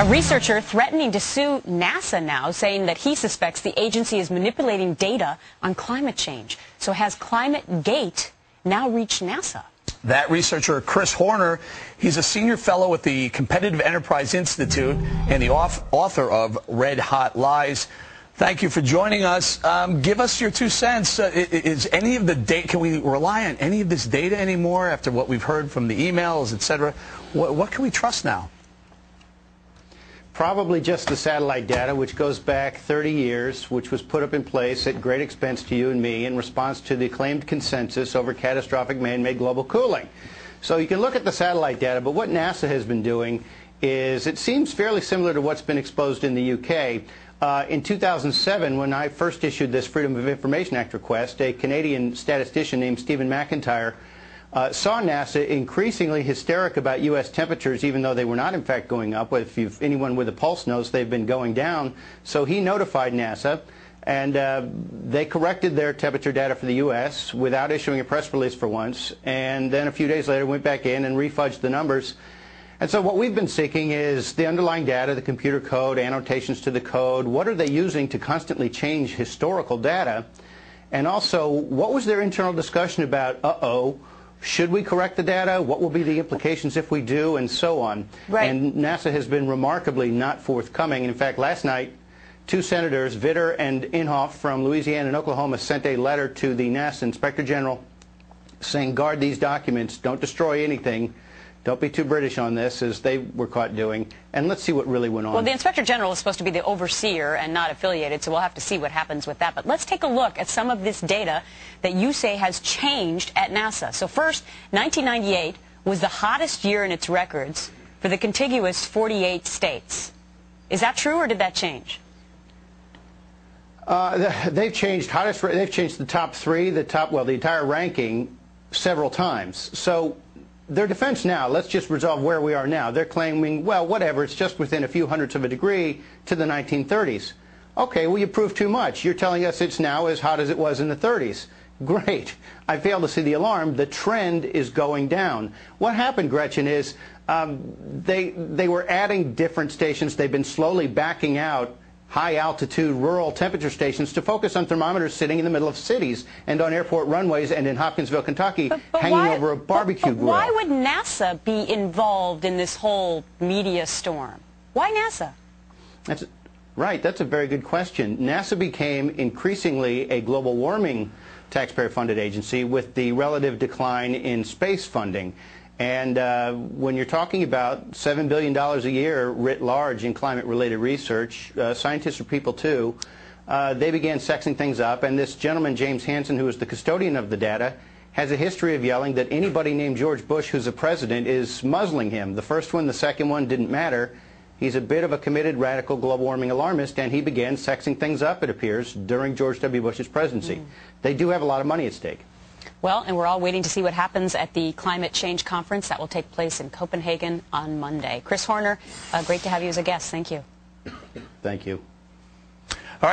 A researcher threatening to sue NASA now, saying that he suspects the agency is manipulating data on climate change. So has Climate Gate now reached NASA? That researcher, Chris Horner, he's a senior fellow at the Competitive Enterprise Institute and the author of Red Hot Lies. Thank you for joining us. Give us your 2 cents. Is any of the data, can we rely on any of this data anymore after what we've heard from the emails, etc.? What can we trust now? Probably just the satellite data, which goes back 30 years, which was put up in place at great expense to you and me in response to the claimed consensus over catastrophic man-made global cooling. So you can look at the satellite data, but what NASA has been doing is, it seems fairly similar to what's been exposed in the UK. In 2007, when I first issued this Freedom of Information Act request, a Canadian statistician named Stephen McIntyre saw NASA increasingly hysteric about U.S. temperatures, even though they were not in fact going up. If anyone with a pulse knows, they've been going down. So he notified NASA, and they corrected their temperature data for the U.S. without issuing a press release for once, and then a few days later went back in and refudged the numbers. And so what we've been seeking is the underlying data, the computer code, annotations to the code. What are they using to constantly change historical data? And also, what was their internal discussion about, should we correct the data? What will be the implications if we do? And so on. Right. And NASA has been remarkably not forthcoming. In fact, last night, 2 senators, Vitter and Inhofe from Louisiana and Oklahoma, sent a letter to the NASA Inspector General saying, guard these documents, don't destroy anything. Don't be too British on this, as they were caught doing, and let's see what really went on. Well, the Inspector General is supposed to be the overseer and not affiliated, so we'll have to see what happens with that. But let's take a look at some of this data that you say has changed at NASA. So first, 1998 was the hottest year in its records for the contiguous 48 states. Is that true, or did that change? They've changed they've changed the top 3, the entire ranking several times. So their defense now, let's just resolve where we are now. They're claiming, well, whatever, it's just within a few hundredths of a degree to the 1930s. Okay, well, you proved too much. You're telling us it's now as hot as it was in the 30s. Great. I fail to see the alarm. The trend is going down. What happened, Gretchen, is they were adding different stations. They've been slowly backing out high-altitude rural temperature stations to focus on thermometers sitting in the middle of cities and on airport runways and in Hopkinsville, Kentucky, hanging over a barbecue grill. Why would NASA be involved in this whole media storm? Why NASA? Right, that's a very good question. NASA became increasingly a global warming taxpayer-funded agency with the relative decline in space funding. And when you're talking about $7 billion a year writ large in climate-related research, scientists are people too, they began sexing things up. And this gentleman, James Hansen, who is the custodian of the data, has a history of yelling that anybody named George Bush who's a president is muzzling him. The first one, the second one didn't matter. He's a bit of a committed radical global warming alarmist, and he began sexing things up, it appears, during George W. Bush's presidency. They do have a lot of money at stake. Well, and we're all waiting to see what happens at the Climate Change Conference that will take place in Copenhagen on Monday. Chris Horner, great to have you as a guest. Thank you. Thank you.